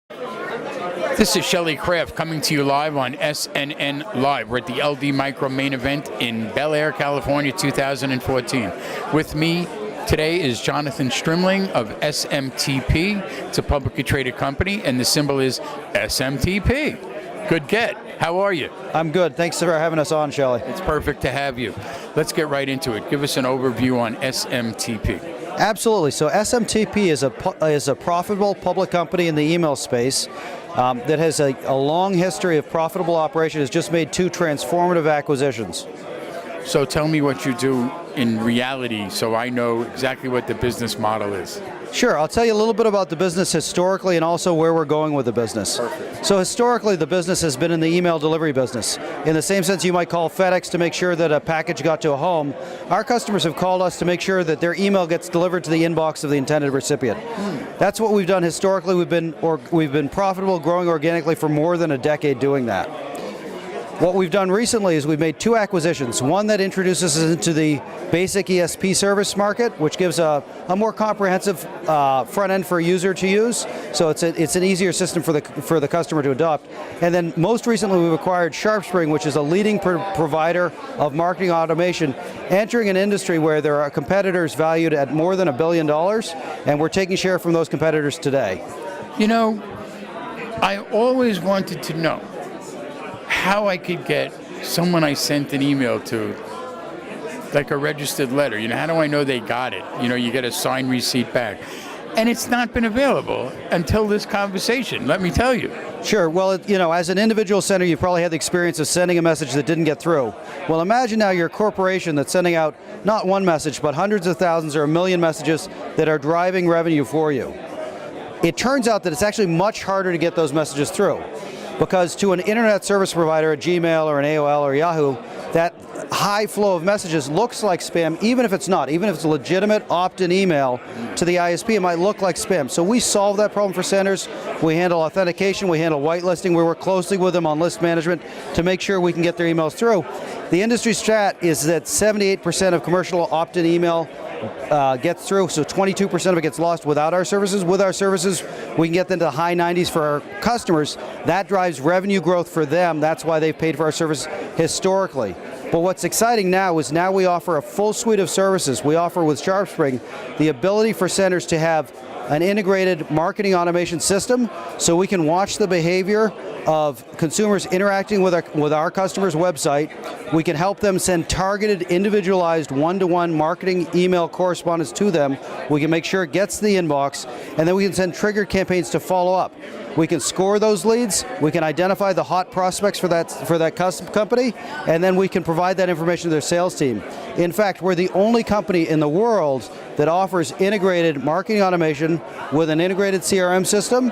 This is Shelley Kraft coming to you live on SNNLive. We're at the LD Micro main event in Bel Air, California, 2014. With me today is Jonathan Strimling of SMTP. It's a publicly traded company, and the symbol is SMTP. Good get. How are you? I'm good. Thanks for having us on, Shelley. It's perfect to have you. Let's get right into it. Give us an overview on SMTP. Absolutely. So SMTP is a profitable public company in the email space that has a long history of profitable operation. Has just made 2 transformative acquisitions. So tell me what you do in reality so I know exactly what the business model is. Sure. I'll tell you a little bit about the business historically and also where we're going with the business. Perfect. So historically, the business has been in the email delivery business. In the same sense you might call FedEx to make sure that a package got to a home, our customers have called us to make sure that their email gets delivered to the inbox of the intended recipient. That's what we've done historically. We've been profitable, growing organically for more than a decade doing that. What we've done recently is we've made 2 acquisitions. One that introduces us into the basic ESP service market, which gives a more comprehensive front end for a user to use. So it's an easier system for the customer to adopt. And then most recently we've acquired SharpSpring, which is a leading provider of marketing automation, entering an industry where there are competitors valued at more than $1 billion, and we're taking share from those competitors today. You know, I always wanted to know how I could get someone I sent an email to, like a registered letter. You know, how do I know they got it? You know, you get a signed receipt back. And it's not been available until this conversation, let me tell you. Sure. Well, you know, as an individual sender, you probably had the experience of sending a message that didn't get through. Well, imagine now you're a corporation that's sending out not one message, but hundreds of thousands or 1 million messages that are driving revenue for you. It turns out that it's actually much harder to get those messages through, because to an internet service provider, a Gmail or an AOL or Yahoo, that high flow of messages looks like spam, even if it's not. Even if it's a legitimate opt-in email to the ISP, it might look like spam. So we solve that problem for senders. We handle authentication, we handle whitelisting, we work closely with them on list management to make sure we can get their emails through. The industry stat is that 78% of commercial opt-in email gets through, so 22% of it gets lost without our services. With our services, we can get them to the high 90s for our customers. That drives revenue growth for them. That's why they've paid for our service historically. But what's exciting now is now we offer a full suite of services. We offer with SharpSpring the ability for senders to have an integrated marketing automation system, so we can watch the behavior of consumers interacting with our customers' website. We can help them send targeted, individualized, one-to-one marketing email correspondence to them. We can make sure it gets to the inbox, and then we can send triggered campaigns to follow up. We can score those leads, we can identify the hot prospects for that custom company, and then we can provide that information to their sales team. In fact, we're the only company in the world that offers integrated marketing automation with an integrated CRM system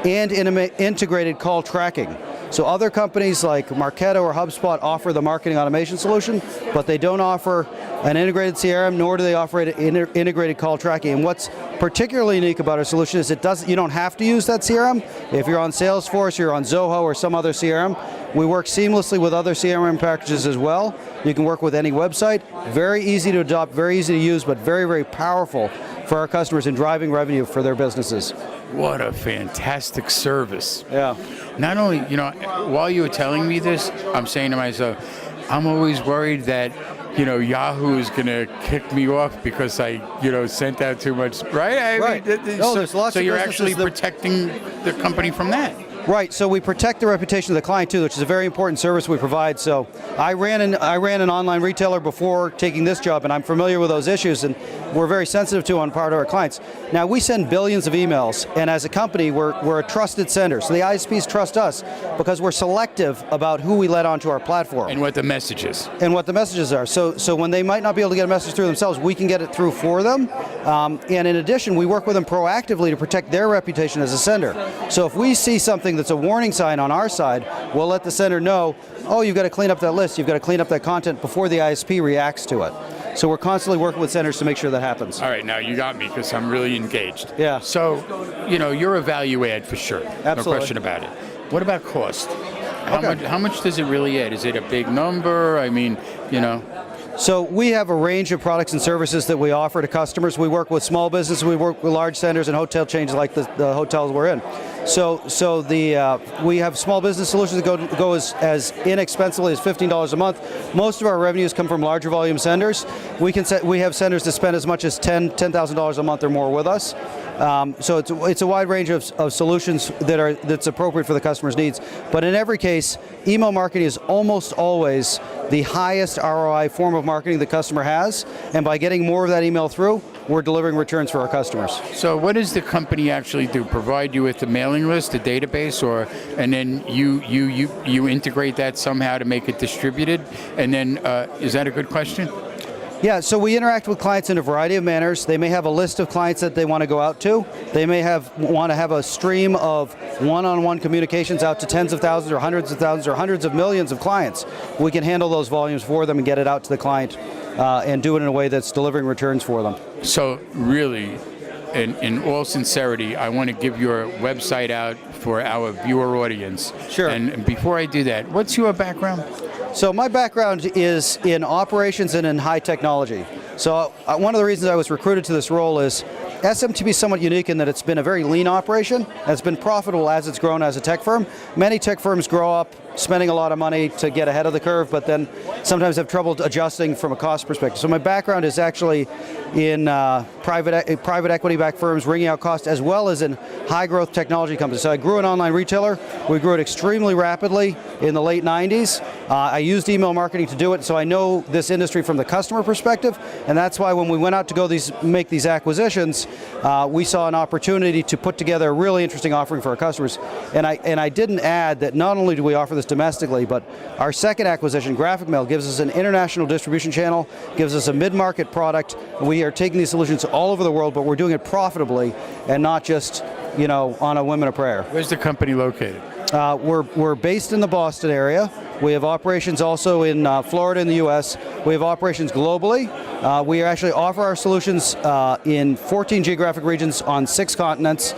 and integrated call tracking. So other companies like Marketo or HubSpot offer the marketing automation solution, but they don't offer an integrated CRM, nor do they offer integrated call tracking. And what's particularly unique about our solution is you don't have to use that CRM. If you're on Salesforce, you're on Zoho or some other CRM, we work seamlessly with other CRM packages as well. You can work with any website. Very easy to adopt, very easy to use, but very, very powerful for our customers in driving revenue for their businesses. What a fantastic service. Yeah. Not only, you know, while you were telling me this, I'm saying to myself, I'm always worried that, you know, Yahoo is going to kick me off because I, you know, sent out too much, right? Right. No, there's lots so of you're actually protecting the company from that. Right, so we protect the reputation of the client too, which is a very important service we provide. So I ran an online retailer before taking this job, and I'm familiar with those issues, and we're very sensitive to on part of our clients. Now we send billions of emails, and as a company, we're a trusted sender. So the ISPs trust us because we're selective about who we let onto our platform. And what the message is. And what the messages are. So when they might not be able to get a message through themselves, we can get it through for them. And in addition, we work with them proactively to protect their reputation as a sender. So if we see something that's a warning sign on our side, we'll let the sender know, oh, you've got to clean up that list, you've got to clean up that content before the ISP reacts to it. So we're constantly working with senders to make sure that happens. All right, now you got me because I'm really engaged. Yeah. So, you know, you're a value add for sure. Absolutely. No question about it. What about cost? Okay. How much does it really add? Is it a big number? I mean, you know. So we have a range of products and services that we offer to customers. We work with small businesses, we work with large centers and hotel chains like the hotels we're in. So we have small business solutions that go as inexpensively as $15 a month. Most of our revenues come from larger volume senders. We have senders that spend as much as $10,000 a month or more with us. So it's a wide range of solutions that's appropriate for the customer's needs. But in every case, email marketing is almost always the highest ROI form of marketing the customer has, and by getting more of that email through, we're delivering returns for our customers. So what does the company actually do? Provide you with the mailing list, the database, and then you integrate that somehow to make it distributed? And then is that a good question? Yeah, so we interact with clients in a variety of manners. They may have a list of clients that they want to go out to. They may want to have a stream of one-on-one communications out to tens of thousands or hundreds of thousands or hundreds of millions of clients. We can handle those volumes for them and get it out to the client and do it in a way that's delivering returns for them. So really, in all sincerity, I want to give your website out for our viewer audience. Sure. And before I do that, what's your background? So my background is in operations and in high technology. So one of the reasons I was recruited to this role is SMTP is somewhat unique in that it's been a very lean operation. It's been profitable as it's grown as a tech firm. Many tech firms grow up spending a lot of money to get ahead of the curve, but then sometimes have trouble adjusting from a cost perspective. So my background is actually in private equity-backed firms, wringing out costs, as well as in high-growth technology companies. So I grew an online retailer. We grew it extremely rapidly in the late 90s. I used email marketing to do it, so I know this industry from the customer perspective, and that's why when we went out to go make these acquisitions, we saw an opportunity to put together a really interesting offering for our customers. And I didn't add that not only do we offer this domestically, but our second acquisition, Graphic Mail, gives us an international distribution channel, gives us a mid-market product. We are taking these solutions all over the world, but we're doing it profitably and not just, on a whim and a prayer. Where's the company located? We're based in the Boston area. We have operations also in Florida in the U.S. We have operations globally. We actually offer our solutions in 14 geographic regions on 6 continents.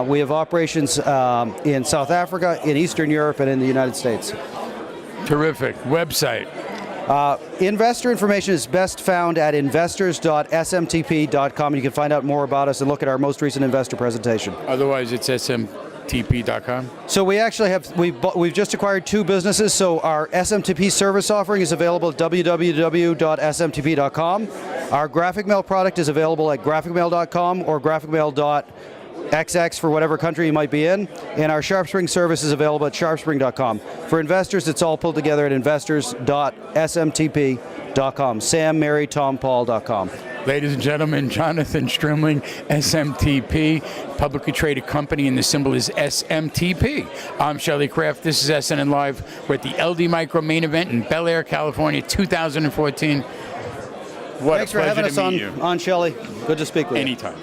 We have operations in South Africa, in Eastern Europe, and in the United States. Terrific. Website? Investor information is best found at investors.smtp.com. You can find out more about us and look at our most recent investor presentation. Otherwise, it's SMTP.com? So we actually we've just acquired 2 businesses, so our SMTP service offering is available at www.smtp.com. Our Graphic Mail product is available at graphicmail.com or graphicmail.xx for whatever country you might be in, and our SharpSpring service is available at sharpspring.com. For investors, it's all pulled together at investors.smtp.com, SamMaryTomPaul.com. Ladies and gentlemen, Jonathan Strimling, SMTP, publicly traded company, and the symbol is SMTP. I'm Shelley Kraft. This is SNNLive. We're at the LD Micro main event in Bel Air, California, 2014. Thanks for having us on, Shelley. Good to speak with you. Anytime.